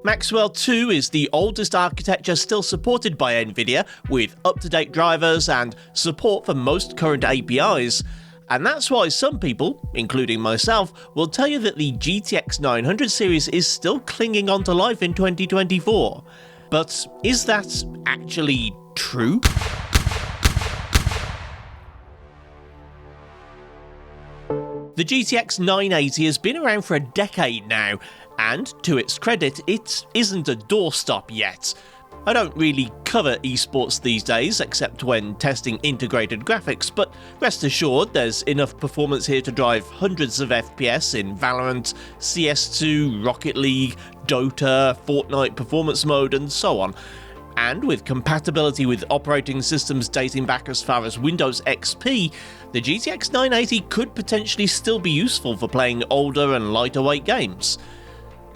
Maxwell 2 is the oldest architecture still supported by Nvidia, with up-to-date drivers and support for most current APIs. And that's why some people, including myself, will tell you that the GTX 900 series is still clinging on to life in 2024. But is that actually true? The GTX 980 has been around for a decade now, and to its credit, it isn't a doorstop yet. I don't really cover esports these days, except when testing integrated graphics, but rest assured there's enough performance here to drive hundreds of FPS in Valorant, CS2, Rocket League, Dota, Fortnite performance mode, and so on. And with compatibility with operating systems dating back as far as Windows XP, the GTX 980 could potentially still be useful for playing older and lighter weight games.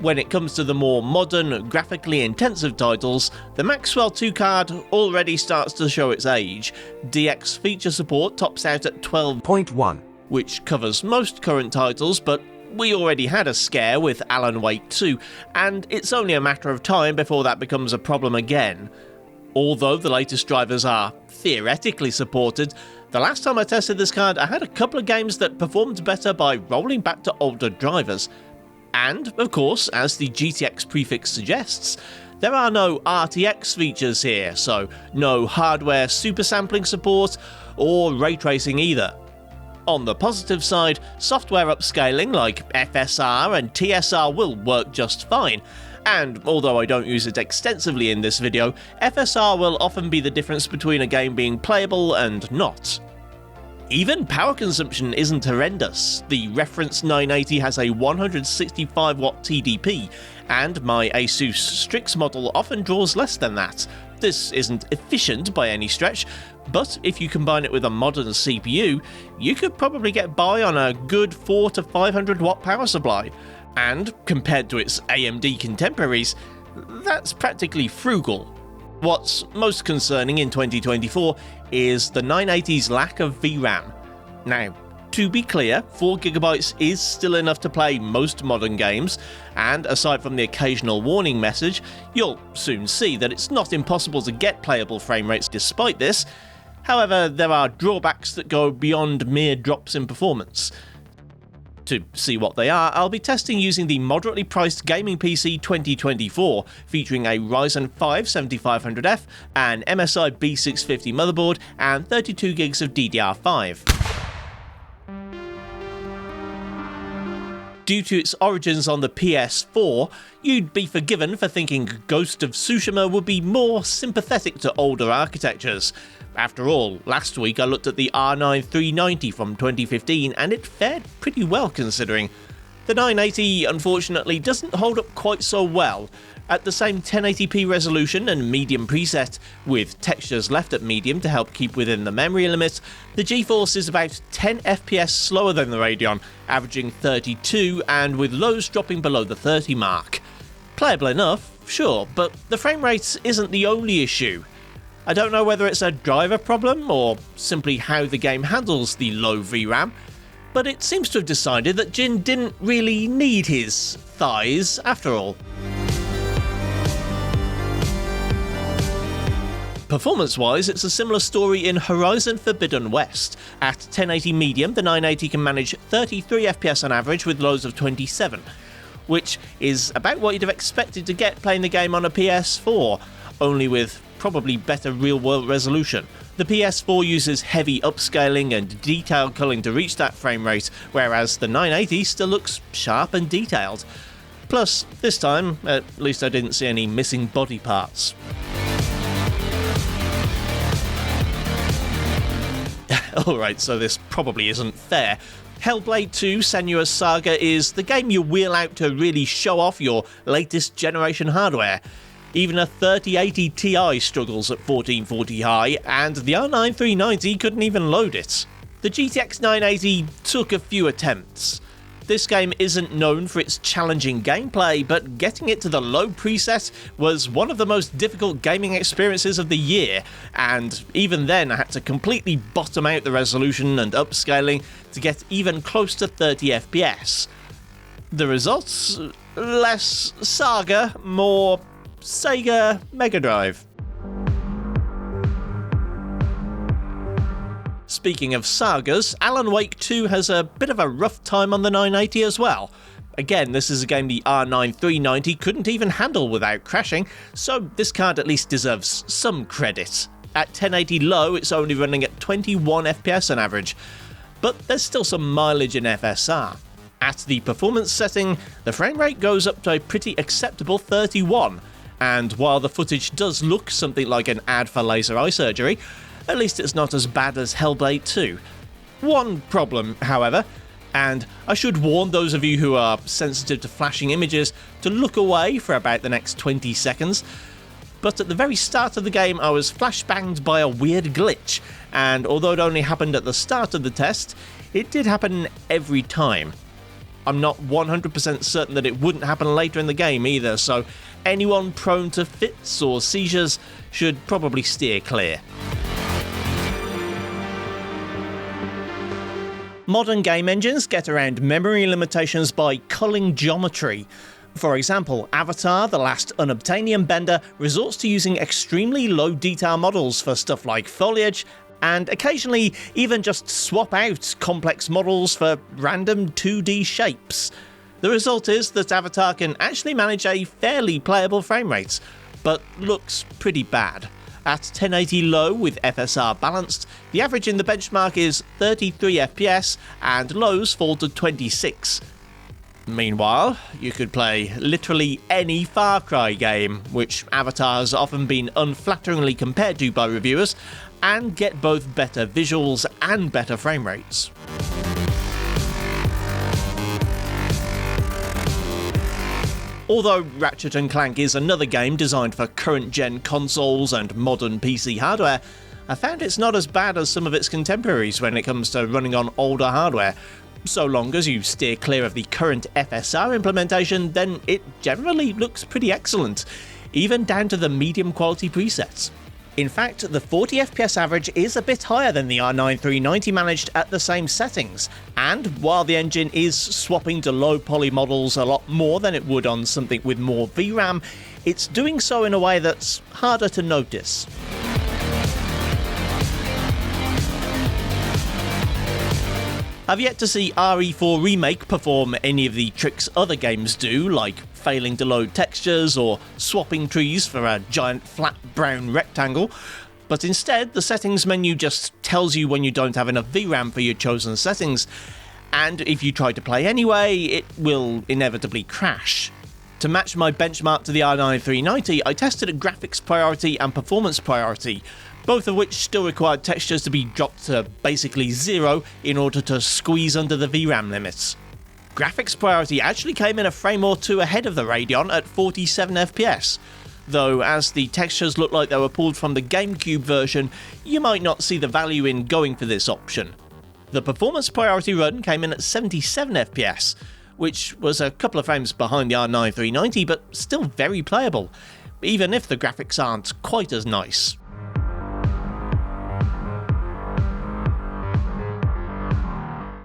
When it comes to the more modern, graphically intensive titles, the Maxwell 2 card already starts to show its age. DX feature support tops out at 12.1, which covers most current titles, but we already had a scare with Alan Wake 2, and it's only a matter of time before that becomes a problem again. Although the latest drivers are theoretically supported, the last time I tested this card I had a couple of games that performed better by rolling back to older drivers. And, of course, as the GTX prefix suggests, there are no RTX features here, so no hardware supersampling support or ray tracing either. On the positive side, software upscaling like FSR and TSR will work just fine, and although I don't use it extensively in this video, FSR will often be the difference between a game being playable and not. Even power consumption isn't horrendous. The reference 980 has a 165 watt TDP, and my Asus Strix model often draws less than that. This isn't efficient by any stretch, but if you combine it with a modern CPU, you could probably get by on a good 400 to 500 watt power supply. And compared to its AMD contemporaries, that's practically frugal. What's most concerning in 2024 is the 980's lack of VRAM. Now, to be clear, 4GB is still enough to play most modern games, and aside from the occasional warning message, you'll soon see that it's not impossible to get playable frame rates despite this. However, there are drawbacks that go beyond mere drops in performance. To see what they are, I'll be testing using the moderately priced gaming PC 2024, featuring a Ryzen 5 7500F, an MSI B650 motherboard, and 32GB of DDR5. Due to its origins on the PS4, you'd be forgiven for thinking Ghost of Tsushima would be more sympathetic to older architectures. After all, last week I looked at the R9 390 from 2015 and it fared pretty well considering. The 980 unfortunately doesn't hold up quite so well. At the same 1080p resolution and medium preset, with textures left at medium to help keep within the memory limit, the GeForce is about 10 FPS slower than the Radeon, averaging 32 and with lows dropping below the 30 mark. Playable enough, sure, but the frame rate isn't the only issue. I don't know whether it's a driver problem or simply how the game handles the low VRAM, but it seems to have decided that Jin didn't really need his thighs after all. Performance-wise, it's a similar story in Horizon Forbidden West. At 1080 medium, the 980 can manage 33 FPS on average with lows of 27, which is about what you'd have expected to get playing the game on a PS4, only with probably better real-world resolution. The PS4 uses heavy upscaling and detail culling to reach that frame rate, whereas the 980 still looks sharp and detailed. Plus, this time, at least I didn't see any missing body parts. Alright, so this probably isn't fair. Hellblade 2 Senua's Saga is the game you wheel out to really show off your latest generation hardware. Even a 3080 Ti struggles at 1440 high, and the R9 390 couldn't even load it. The GTX 980 took a few attempts. This game isn't known for its challenging gameplay, but getting it to the low preset was one of the most difficult gaming experiences of the year, and even then I had to completely bottom out the resolution and upscaling to get even close to 30 FPS. The results? Less Saga, more Sega Mega Drive. Speaking of sagas, Alan Wake 2 has a bit of a rough time on the 980 as well. Again, this is a game the R9 390 couldn't even handle without crashing, so this card at least deserves some credit. At 1080 low, it's only running at 21 FPS on average, but there's still some mileage in FSR. At the performance setting, the frame rate goes up to a pretty acceptable 31, and while the footage does look something like an ad for laser eye surgery, at least it's not as bad as Hellblade 2. One problem, however, and I should warn those of you who are sensitive to flashing images to look away for about the next 20 seconds, but at the very start of the game I was flashbanged by a weird glitch, and although it only happened at the start of the test, it did happen every time. I'm not 100% certain that it wouldn't happen later in the game either, so anyone prone to fits or seizures should probably steer clear. Modern game engines get around memory limitations by culling geometry. For example, Avatar: The Last Unobtainium Bender resorts to using extremely low detail models for stuff like foliage, and occasionally even just swap out complex models for random 2D shapes. The result is that Avatar can actually manage a fairly playable frame rate, but looks pretty bad. At 1080 low with FSR balanced, the average in the benchmark is 33 FPS and lows fall to 26. Meanwhile, you could play literally any Far Cry game, which Avatar has often been unflatteringly compared to by reviewers, and get both better visuals and better frame rates. Although Ratchet and Clank is another game designed for current-gen consoles and modern PC hardware, I found it's not as bad as some of its contemporaries when it comes to running on older hardware. So long as you steer clear of the current FSR implementation, then it generally looks pretty excellent, even down to the medium quality presets. In fact, the 40 FPS average is a bit higher than the R9 390 managed at the same settings, and while the engine is swapping to low poly models a lot more than it would on something with more VRAM, it's doing so in a way that's harder to notice. I've yet to see RE4 Remake perform any of the tricks other games do, like failing to load textures or swapping trees for a giant flat brown rectangle, but instead the settings menu just tells you when you don't have enough VRAM for your chosen settings, and if you try to play anyway, it will inevitably crash. To match my benchmark to the R9 390, I tested a graphics priority and performance priority, both of which still required textures to be dropped to basically 0 in order to squeeze under the VRAM limits. Graphics priority actually came in a frame or two ahead of the Radeon at 47 FPS, though as the textures look like they were pulled from the GameCube version, you might not see the value in going for this option. The performance priority run came in at 77 FPS, which was a couple of frames behind the R9 390, but still very playable, even if the graphics aren't quite as nice.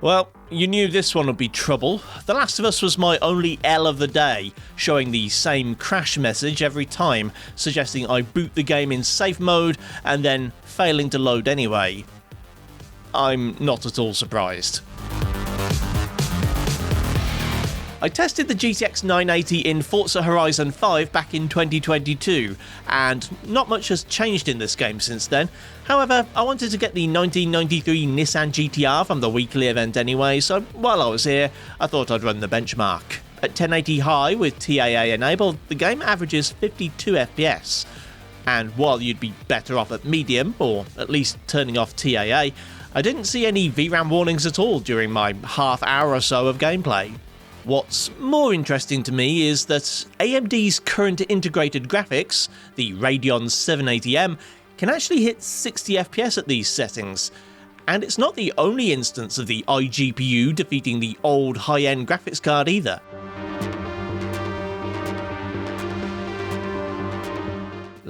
Well, you knew this one would be trouble. The Last of Us was my only L of the day, showing the same crash message every time, suggesting I boot the game in safe mode and then failing to load anyway. I'm not at all surprised. I tested the GTX 980 in Forza Horizon 5 back in 2022, and not much has changed in this game since then. However, I wanted to get the 1993 Nissan GTR from the weekly event anyway, so while I was here, I thought I'd run the benchmark. At 1080 high with TAA enabled, the game averages 52 FPS. And while you'd be better off at medium, or at least turning off TAA, I didn't see any VRAM warnings at all during my half hour or so of gameplay. What's more interesting to me is that AMD's current integrated graphics, the Radeon 780M, can actually hit 60 FPS at these settings. And it's not the only instance of the iGPU defeating the old high-end graphics card either.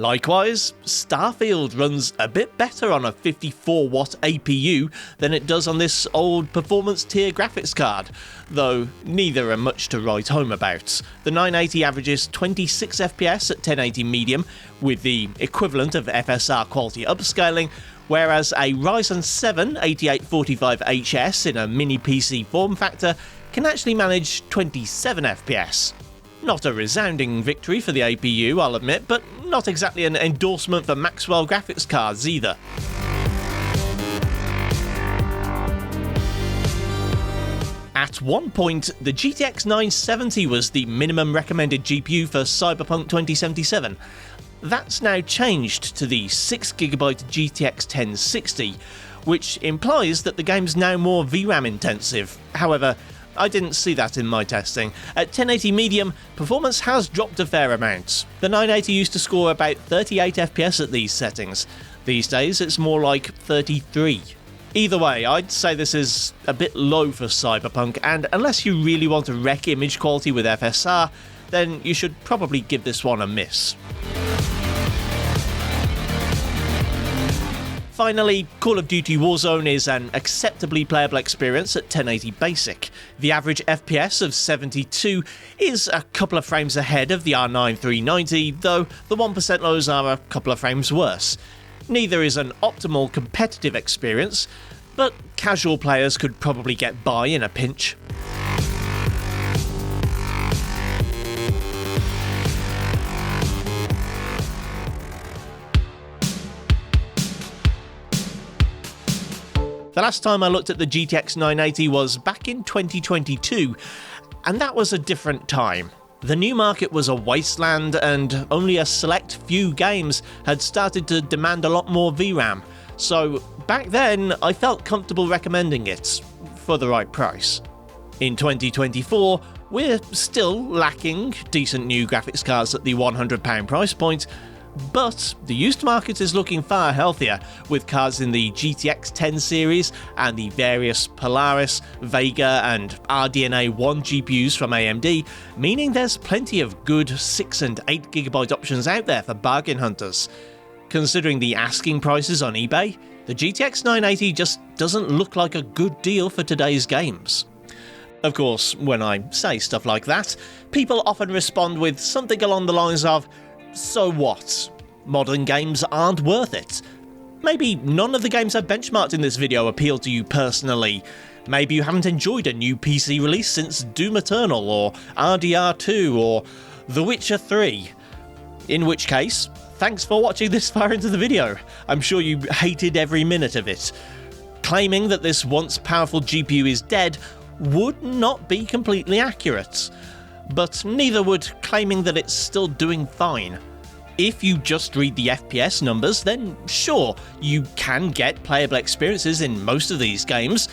Likewise, Starfield runs a bit better on a 54-watt APU than it does on this old performance tier graphics card, though neither are much to write home about. The 980 averages 26 FPS at 1080 medium, with the equivalent of FSR quality upscaling, whereas a Ryzen 7 8845HS in a mini PC form factor can actually manage 27 FPS. Not a resounding victory for the APU, I'll admit, but not exactly an endorsement for Maxwell graphics cards either. At one point, the GTX 970 was the minimum recommended GPU for Cyberpunk 2077. That's now changed to the 6GB GTX 1060, which implies that the game's now more VRAM intensive. However, I didn't see that in my testing. At 1080 medium, performance has dropped a fair amount. The 980 used to score about 38 FPS at these settings. These days, it's more like 33. Either way, I'd say this is a bit low for Cyberpunk, and unless you really want to wreck image quality with FSR, then you should probably give this one a miss. Finally, Call of Duty Warzone is an acceptably playable experience at 1080 basic. The average FPS of 72 is a couple of frames ahead of the R9 390, though the 1% lows are a couple of frames worse. Neither is an optimal competitive experience, but casual players could probably get by in a pinch. The last time I looked at the GTX 980 was back in 2022, and that was a different time. The new market was a wasteland, and only a select few games had started to demand a lot more VRAM, so back then I felt comfortable recommending it, for the right price. In 2024, we're still lacking decent new graphics cards at the £100 price point, but the used market is looking far healthier, with cards in the GTX 10 series and the various Polaris, Vega and RDNA 1 GPUs from AMD, meaning there's plenty of good 6 and 8GB options out there for bargain hunters. Considering the asking prices on eBay, the GTX 980 just doesn't look like a good deal for today's games. Of course, when I say stuff like that, people often respond with something along the lines of, "So what? Modern games aren't worth it." Maybe none of the games I've benchmarked in this video appeal to you personally. Maybe you haven't enjoyed a new PC release since Doom Eternal, or RDR2, or The Witcher 3. In which case, thanks for watching this far into the video. I'm sure you hated every minute of it. Claiming that this once powerful GPU is dead would not be completely accurate, but neither would claiming that it's still doing fine. If you just read the FPS numbers, then sure, you can get playable experiences in most of these games,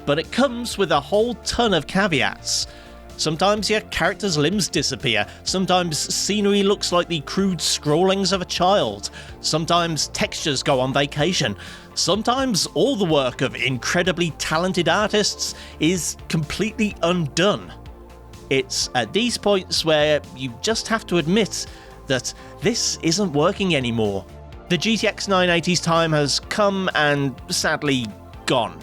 but it comes with a whole ton of caveats. Sometimes your character's limbs disappear, sometimes scenery looks like the crude scrollings of a child, sometimes textures go on vacation, sometimes all the work of incredibly talented artists is completely undone. It's at these points where you just have to admit that this isn't working anymore. The GTX 980's time has come and sadly gone.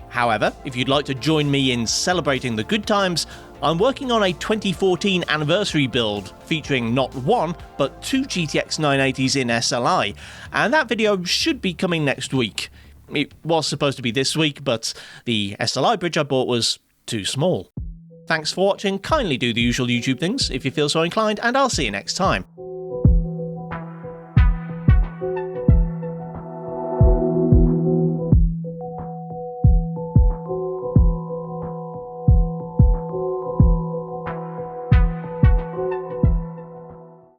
However, if you'd like to join me in celebrating the good times, I'm working on a 2014 anniversary build featuring not one, but two GTX 980s in SLI, and that video should be coming next week. It was supposed to be this week, but the SLI bridge I bought was too small. Thanks for watching, kindly do the usual YouTube things if you feel so inclined, and I'll see you next time.